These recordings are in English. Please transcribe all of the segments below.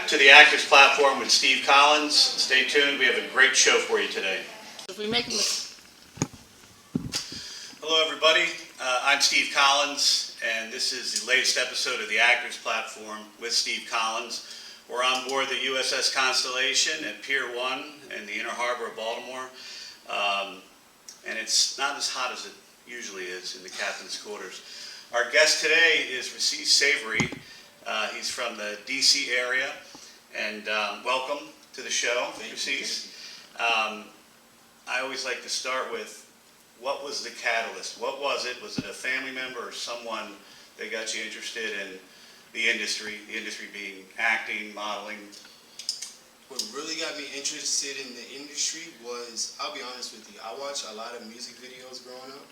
to the Actors Platform with Steve Collins. Stay tuned, we have a great show for you today. If we make them... Hello everybody, I'm Steve Collins, and this is the latest episode of the Actors Platform with Steve Collins. We're on board the USS Constellation at Pier 1 in the Inner Harbor of Baltimore, and it's not as hot as it usually is in the captain's quarters. Our guest today is RASEASE SAVERY. He's from the DC area, and welcome to the show, RASEASE. I always like to start with, what was the catalyst? What was it? Was it a family member or someone that got you interested in the industry being acting, modeling? What really got me interested in the industry was, I'll be honest with you, I watched a lot of music videos growing up,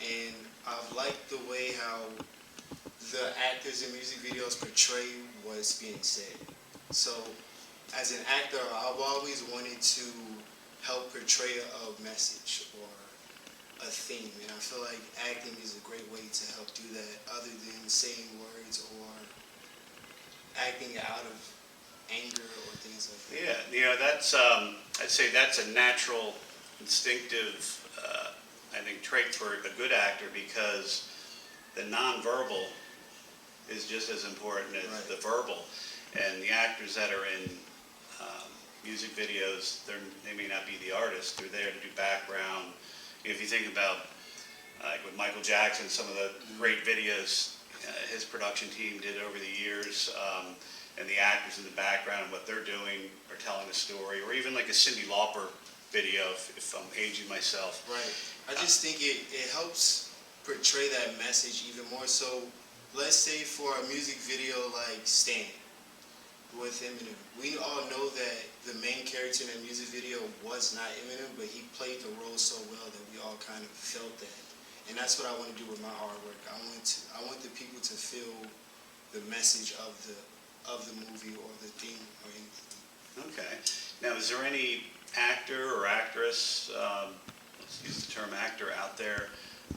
and I've liked the way how the actors in music videos portray what's being said. So, as an actor, I've always wanted to help portray a message or a theme, and I feel like acting is a great way to help do that, other than saying words or acting out of anger or things like that. Yeah, you know, that's I'd say that's a natural, instinctive, I think, trait for a good actor, because the nonverbal is just as important as the verbal. And the actors that are in music videos, they may not be the artists; they're there to do background. If you think about, like with Michael Jackson, some of the great videos his production team did over the years, and the actors in the background and what they're doing are telling a story, or even like a Cyndi Lauper video, if I'm aging myself. Right. I just think it helps portray that message even more. So, let's say for a music video like Stan with Eminem, we all know that the main character in that music video was not Eminem, but he played the role so well that we all kind of felt that. And that's what I want to do with my artwork. I want the people to feel the message of the movie or the theme or anything. Okay. Now, is there any actor or actress, let's use the term actor, out there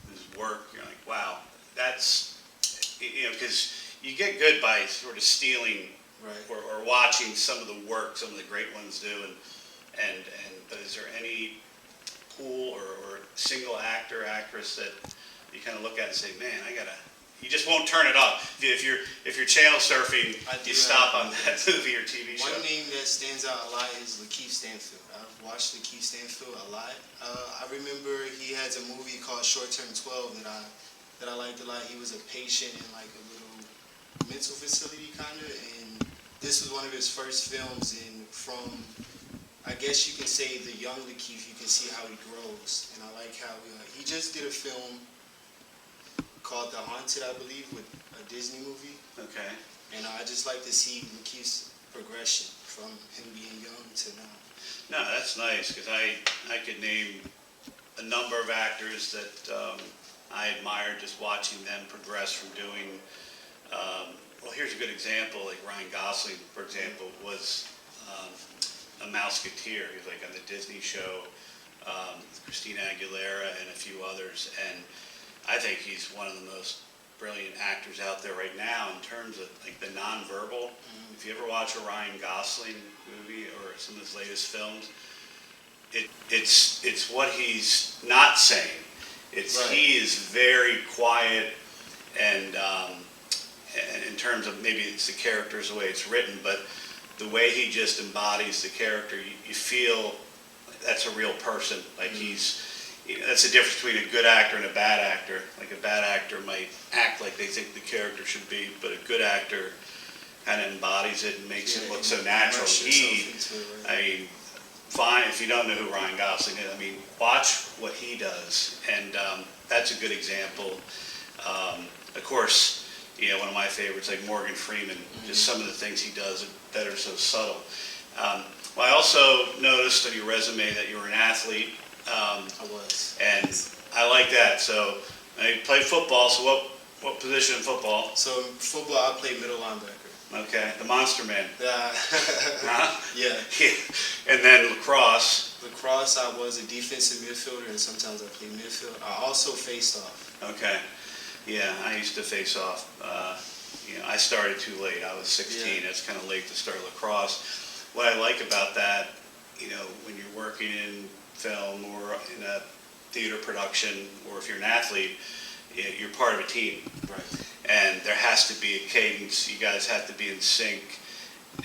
whose work you're like, wow, that's, you know, because you get good by sort of stealing or watching some of the work some of the great ones do, but is there any pool or single actor, actress that you kind of look at and say, man, you just won't turn it off. If you're channel surfing, you stop on that movie or TV show. One name that stands out a lot is Lakeith Stanfield. I've watched Lakeith Stanfield a lot. I remember he has a movie called Short Term 12 that I liked a lot. He was a patient in like a little mental facility kind of, and this was one of his first films, and from, I guess you can say, the young Lakeith, you can see how he grows. And I like how he just did a film called The Haunted, I believe, with a Disney movie. Okay. And I just like to see Lakeith's progression from him being young to now. No, that's nice, because I could name a number of actors that I admire, just watching them progress from doing, well, here's a good example, like Ryan Gosling, for example, was a Mouseketeer. He was like on the Disney show, Christina Aguilera and a few others, and I think he's one of the most brilliant actors out there right now in terms of like the nonverbal. If you ever watch a Ryan Gosling movie or some of his latest films, it's what he's not saying. He is very quiet, and in terms of, maybe it's the characters, the way it's written, but the way he just embodies the character, you feel that's a real person. Like that's the difference between a good actor and a bad actor. Like a bad actor might act like they think the character should be, but a good actor kind of embodies it and makes it look so natural. I mean, fine, if you don't know who Ryan Gosling is, I mean, watch what he does, and that's a good example. Of course, you know, one of my favorites, like Morgan Freeman, just some of the things he does that are so subtle. Well, I also noticed on your resume that you were an athlete. I was. And I like that. So, you played football, so what position in football? So in football, I played middle linebacker. Okay, the Monster Man. Huh? Yeah. And then lacrosse. Lacrosse, I was a defensive midfielder, and sometimes I played midfield. I also faced off. Okay. Yeah, I used to face off. I started too late. I was 16. That's kind of late to start lacrosse. What I like about that, when you're working in film or in a theater production, or if you're an athlete, you're part of a team. Right. And there has to be a cadence. You guys have to be in sync,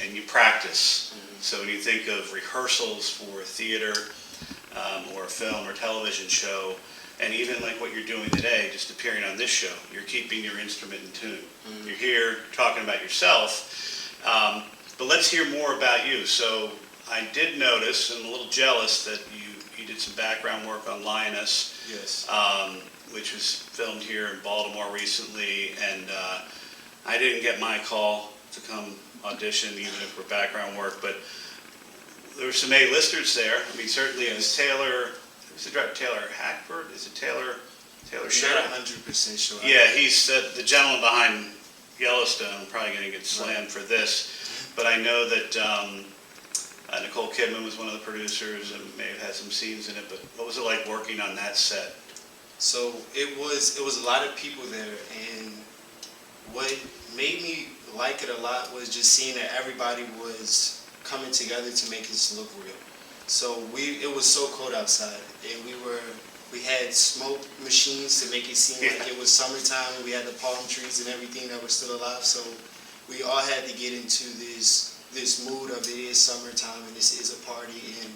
and you practice. Mm-hmm. So when you think of rehearsals for theater or a film or television show, and even like what you're doing today, just appearing on this show, you're keeping your instrument in tune. Mm-hmm. You're here talking about yourself, but let's hear more about you. So I did notice, and I'm a little jealous, that you did some background work on Lioness, yes, which was filmed here in Baltimore recently, and I didn't get my call to come audition, even if we're background work, but there were some A-listers there. I mean, certainly it was Taylor. Who's the director? Taylor Hackford? Is it Taylor? Taylor Sheridan? Not 100% sure. Yeah, he's the gentleman behind Yellowstone. I'm probably going to get slammed for this, but I know that Nicole Kidman was one of the producers and may have had some scenes in it. But what was it like working on that set? So it was a lot of people there, and what made me like it a lot was just seeing that everybody was coming together to make this look real. So it was so cold outside, and we had smoke machines to make it seem like it was summertime, and we had the palm trees and everything that were still alive. So we all had to get into this mood of it is summertime and this is a party, and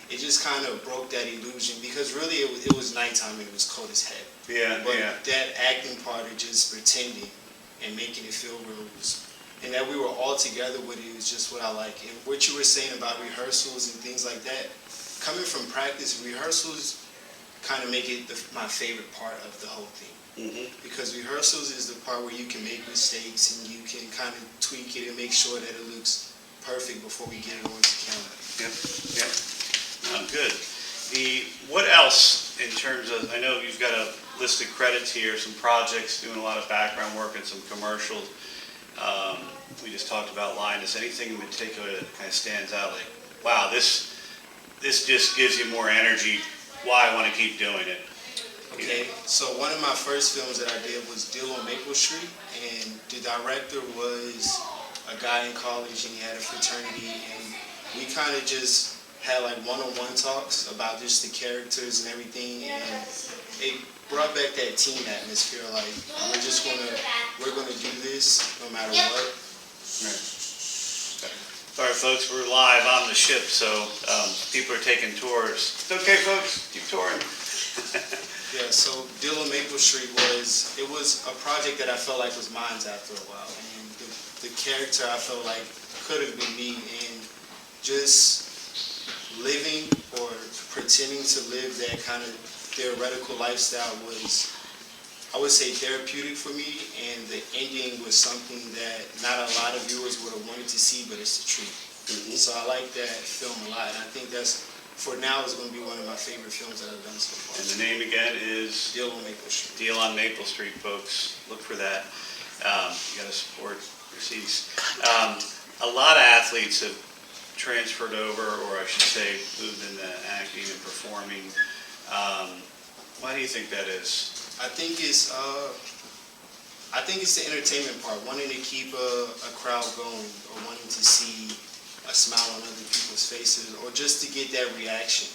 it just kind of broke that illusion, because really it was nighttime and it was cold as heck. But that acting part of just pretending and making it feel real and that we were all together with it was just what I like. And what you were saying about rehearsals and things like that, coming from practice, rehearsals kind of make it my favorite part of the whole thing. Mm-hmm. Because rehearsals is the part where you can make mistakes and you can kind of tweak it and make sure that it looks perfect before we get it onto camera. Yeah. Good. What else in terms of, I know you've got a list of credits here, some projects, doing a lot of background work and some commercials. We just talked about Linus. Anything in particular that kind of stands out, like, wow, this just gives you more energy, why I want to keep doing it? Okay, so one of my first films that I did was Deal on Maple Street, and the director was a guy in college, and he had a fraternity, and we kind of just had like one-on-one talks about just the characters and everything, and it brought back that team atmosphere. Like, we're gonna do this no matter what. All right, folks, we're live on the ship, so people are taking tours. It's okay, folks, keep touring. Yeah, so Deal on Maple Street was a project that I felt like was mine after a while, and the character I felt like could have been me, and just living or pretending to live that kind of theoretical lifestyle was, I would say, therapeutic for me, and the ending was something that not a lot of viewers would have wanted to see, but it's the truth. Mm-hmm. So I like that film a lot, and I think that's, for now, is going to be one of my favorite films that I've done so far. And the name again is? Deal on Maple Street. Deal on Maple Street, folks. Look for that. You got to support RASEASE. A lot of athletes have transferred over, or I should say, moved into acting and performing. Why do you think that is? I think it's the entertainment part, wanting to keep a crowd going, or wanting to see a smile on other people's faces, or just to get that reaction.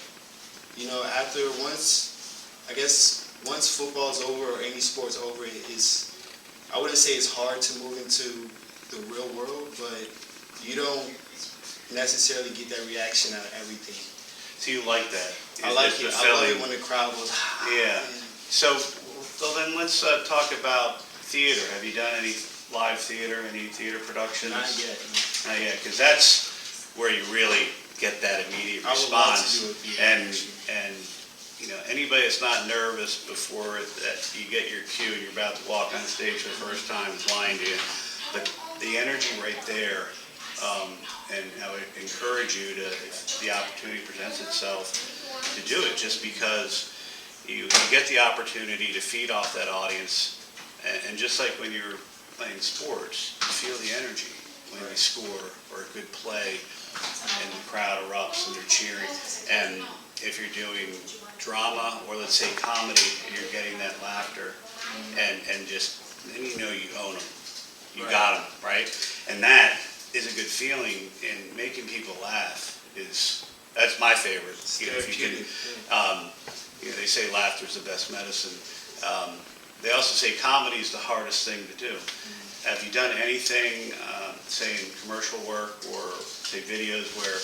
Once football's over or any sport's over, I wouldn't say it's hard to move into the real world, but you don't necessarily get that reaction out of everything. So you like that? I like it. I love it when the crowd goes, ah. Yeah. So then let's talk about theater. Have you done any live theater, any theater productions? Not yet. No. Not yet, because that's where you really get that immediate response. I would love to do it. And anybody that's not nervous before that you get your cue and you're about to walk on stage for the first time is lying to you. But the energy right there, and I would encourage you to, if the opportunity presents itself, to do it, just because you get the opportunity to feed off that audience, and just like when you're playing sports, you feel the energy when you score or a good play, and the crowd erupts and they're cheering. And if you're doing drama or let's say comedy, and you're getting that laughter, and you own them. You Right. got them, right? And that is a good feeling, and making people laugh that's my favorite. You know, if you can, they say laughter is the best medicine. They also say comedy is the hardest thing to do. Have you done anything, say in commercial work or say videos where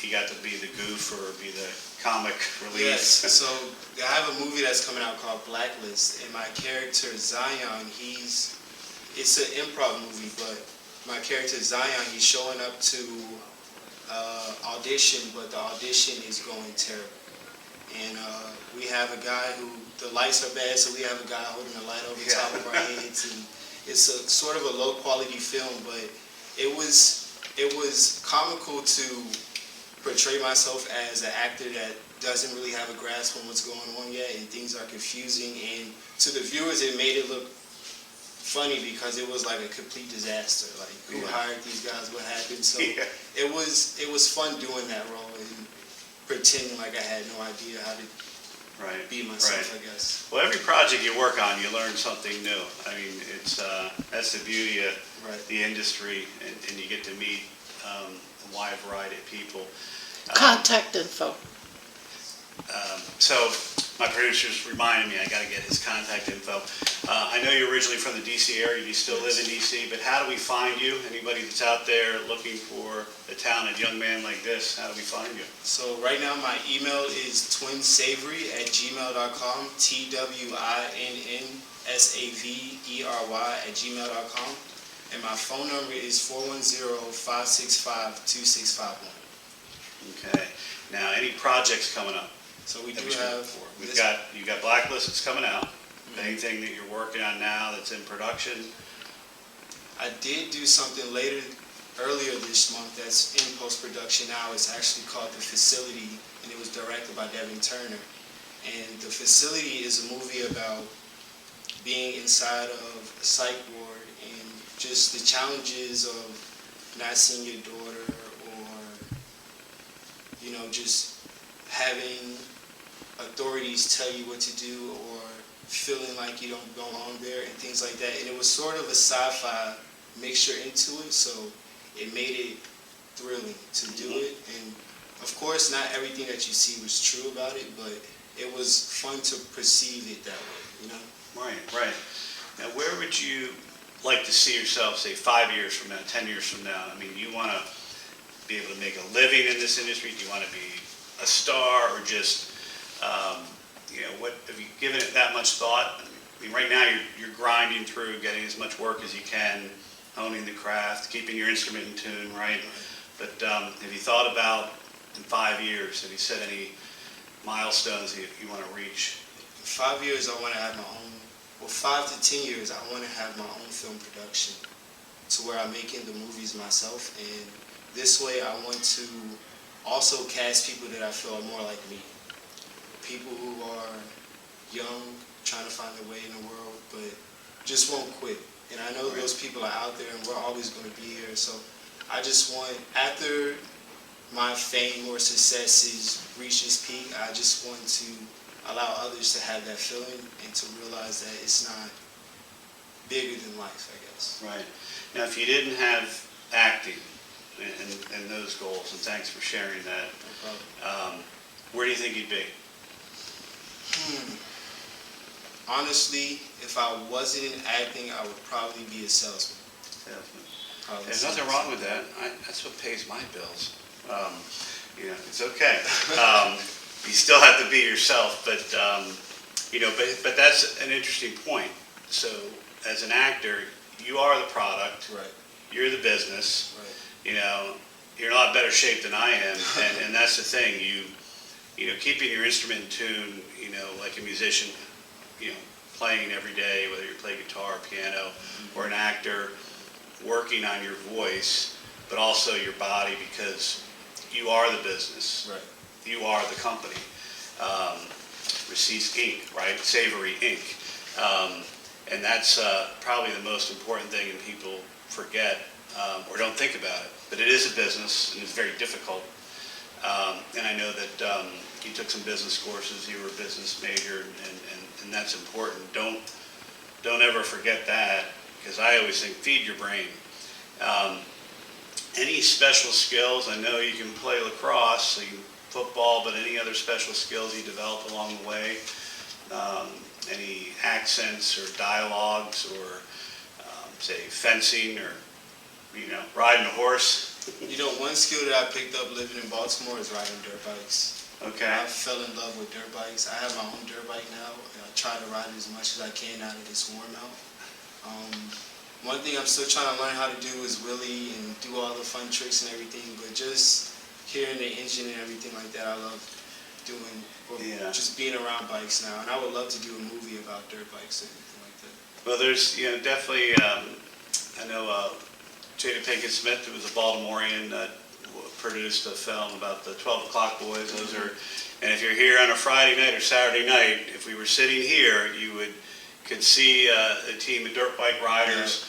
you got to be the goof or be the comic relief? Yes, so I have a movie that's coming out called Blacklist, and my character Zion, it's an improv movie, but my character Zion, he's showing up to audition, but the audition is going terrible. And we have a guy who, the lights are bad, so we have a guy holding a light over the top of our heads, and it's a sort of a low quality film, but it was comical to portray myself as an actor that doesn't really have a grasp on what's going on yet, and things are confusing, and to the viewers it made it look funny because it was like a complete disaster. Like, who hired these guys, what happened? So it was fun doing that role and pretending like I had no idea how to be myself, I guess. Well, every project you work on, you learn something new. I mean, that's the beauty of the industry, and you get to meet a wide variety of people. Contact info. So my producer's reminding me I got to get his contact info. I know you're originally from the D.C. area. You still live in D.C., but how do we find you? Anybody that's out there looking for a talented young man like this, how do we find you? So right now my email is twinsavery@gmail.com, TWINNSAVERY@gmail.com, and my phone number is 410-565-2651. Okay. Now, any projects coming up? So we do have. You got Blacklist that's coming out. Anything that you're working on now that's in production? I did do something earlier this month that's in post-production now. It's actually called The Facility, and it was directed by Devin Turner. And The Facility is a movie about being inside of a psych ward and just the challenges of not seeing your daughter, or just having authorities tell you what to do, or feeling like you don't belong there and things like that. And it was sort of a sci-fi mixture into it, so it made it thrilling to do it. And of course, not everything that you see was true about it, but it was fun to perceive it that way, Right. Now, where would you like to see yourself, say, 5 years from now, 10 years from now? I mean, you want to be able to make a living in this industry? Do you want to be a star, or just, what have you given it that much thought? I mean, right now you're grinding through, getting as much work as you can, honing the craft, keeping your instrument in tune, right? But have you thought about in 5 years? Have you set any milestones that you want to reach? In 5 years, I want to have my own. Well, 5 to 10 years, I want to have my own film production, to where I'm making the movies myself, and this way I want to also cast people that I feel are more like me. People who are young, trying to find their way in the world, but just won't quit. And I know those people are out there, and we're always going to be here. So I just want, after my fame or successes reach its peak, I just want to allow others to have that feeling and to realize that it's not bigger than life, I guess. Right. Now, if you didn't have acting and those goals, and thanks for sharing that, No problem. where do you think you'd be? Honestly, if I wasn't in acting, I would probably be a salesman. There's nothing wrong with that. That's what pays my bills. It's okay. You still have to be yourself, but that's an interesting point. So, as an actor, you are the product. Right. You're the business. Right. You're in a lot better shape than I am, and that's the thing. Keeping your instrument in tune. Like a musician, playing every day, whether you play guitar, piano, or an actor, working on your voice, but also your body, because you are the business. Right. You are the company. RASEASE Inc., right? SAVERY Inc. And that's probably the most important thing, and people forget or don't think about it. But it is a business, and it's very difficult. And I know that you took some business courses. You were a business major, and that's important. Don't ever forget that, because I always think feed your brain. Any special skills? I know you can play lacrosse, so you can football, but any other special skills you develop along the way? Any accents or dialogues or say fencing or riding a horse? One skill that I picked up living in Baltimore is riding dirt bikes. Okay. I fell in love with dirt bikes. I have my own dirt bike now. I try to ride it as much as I can now that it's warm out. One thing I'm still trying to learn how to do is wheelie and do all the fun tricks and everything, but just hearing the engine and everything like that, I love doing, just being around bikes now. And I would love to do a movie about dirt bikes or anything like that. Well, there's, definitely, I know Jada Pinkett Smith, who was a Baltimorean, produced a film about the 12 O'Clock Boys. Those are, and if you're here on a Friday night or Saturday night, if we were sitting here, you could see a team of dirt bike riders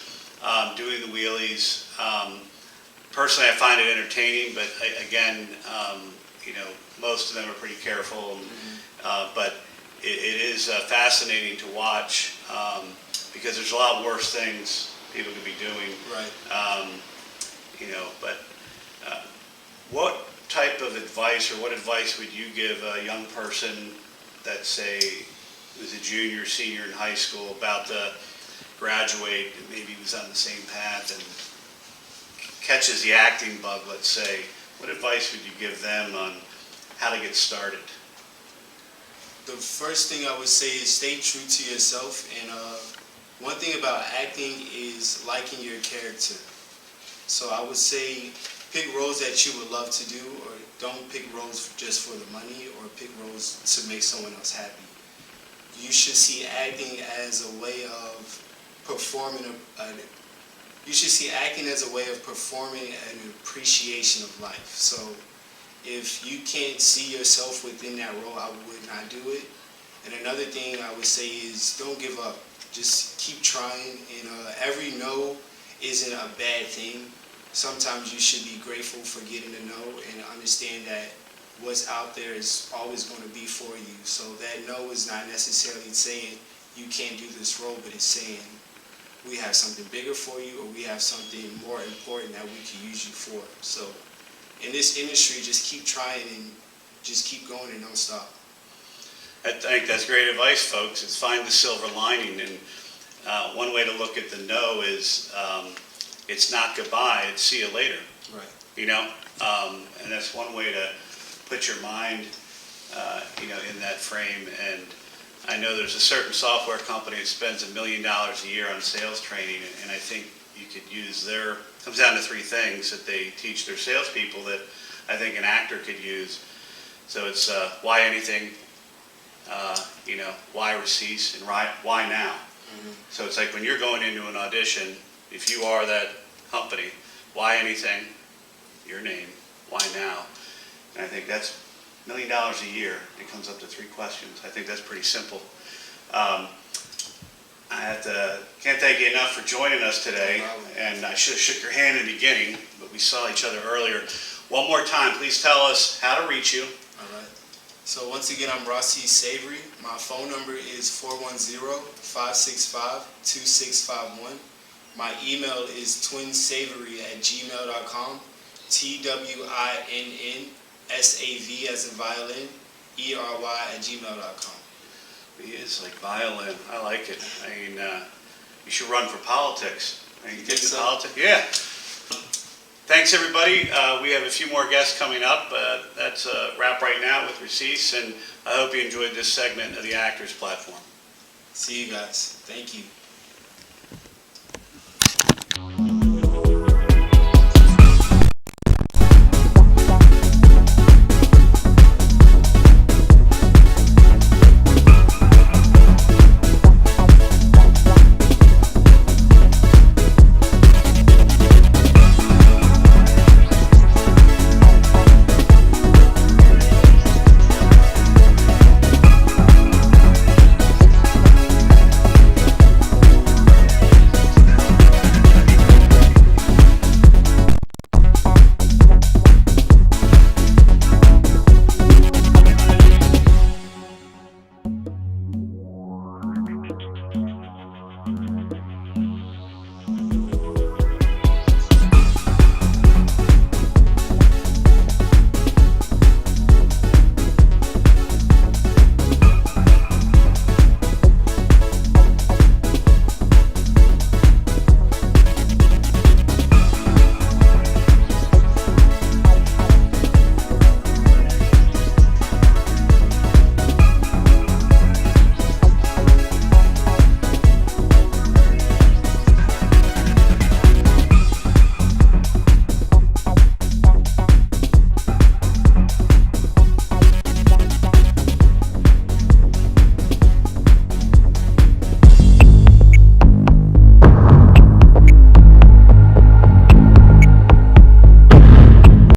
doing the wheelies. Personally, I find it entertaining, but again, most of them are pretty careful. But it is fascinating to watch because there's a lot worse things people could be doing. Right. But what type of advice or what advice would you give a young person that, say, was a junior, senior in high school, about to graduate, and maybe was on the same path and catches the acting bug, let's say? What advice would you give them on how to get started? The first thing I would say is stay true to yourself. And one thing about acting is liking your character. So I would say pick roles that you would love to do, or don't pick roles just for the money, or pick roles to make someone else happy. You should see acting as a way of performing. You should see acting as a way of performing an appreciation of life. So if you can't see yourself within that role, I would not do it. And another thing I would say is don't give up. Just keep trying. And every no isn't a bad thing. Sometimes you should be grateful for getting a no and understand that what's out there is always going to be for you. So that no is not necessarily saying you can't do this role, but it's saying we have something bigger for you, or we have something more important that we can use you for. So in this industry, just keep trying and just keep going and don't stop. I think that's great advice, folks, is find the silver lining. And one way to look at the no is it's not goodbye, it's see you later. Right. And that's one way to put your mind, in that frame. And I know there's a certain software company that spends $1 million a year on sales training, and I think you could use comes down to three things that they teach their salespeople that I think an actor could use. So it's why anything, why RASEASE, and why now. So it's like when you're going into an audition, if you are that company, why anything, your name, why now? And I think that's $1 million a year. It comes up to 3 questions. I think that's pretty simple. Can't thank you enough for joining us today. And I should have shook your hand in the beginning, but we saw each other earlier. One more time, please tell us how to reach you. All right. So once again, I'm RASEASE SAVERY. My phone number is 410-565-2651. My email is twinsavory@gmail.com. TWINNSAV as in violin, ERY@gmail.com. He is like violin. I like it. You should run for politics. Get into politics. Yeah. Thanks, everybody. We have a few more guests coming up. That's a wrap right now with RASEASE, and I hope you enjoyed this segment of the Actors Platform. See you guys. Thank you.